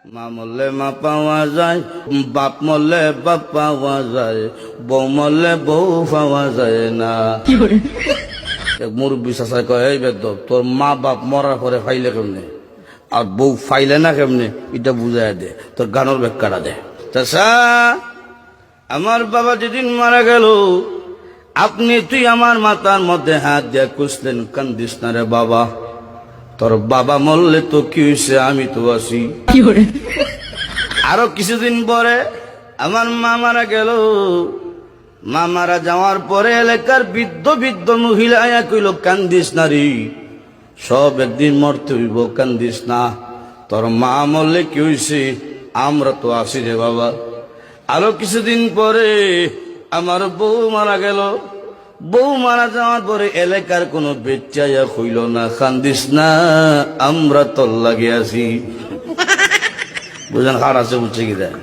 মা মরলে মা পাওয়া যায়, বাপ মরলে বাপ পাওয়া যায়, বউ মরলে বউ পাওয়া যায় না। মুরব্বী চাচাই কয়, এই বেদব, তোর মা বাপ মরার পরে ফাইলে কেমনে আর বউ ফাইলে না কেমনে, এটা বুঝাই দে, তোর গানোর ব্যাখ্যাটা দে। চাচা, আমার বাবা যেদিন মারা গেল, তুই আমার মাথার মধ্যে হাত দিয়ে কুসলেন, কান্দিস না রে বাবা, তোর বাবা মরলে তো কি হয়েছে, আমি তো আছি। আরো কিছুদিন পরে আমার মা মারা গেল। মা মারা যাওয়ার পরে এলাকার বৃদ্ধ বৃদ্ধ মহিলা আয়া কইল, কান্দিস না রে, সব একদিন মরতে হইব, কান্দিস না, তোর মা মরলে কি হয়েছে, আমরা তো আছি রে বাবা। আরো কিছুদিন পরে আমার বউ মারা গেল। বউ মারা যাওয়ার পরে এলাকার কোনো বেচাইয়া হইল না, কান্দিস না, আমরা তোর লাগে আছি। বুঝেন, হার আছে, বুঝছে কি দেয়।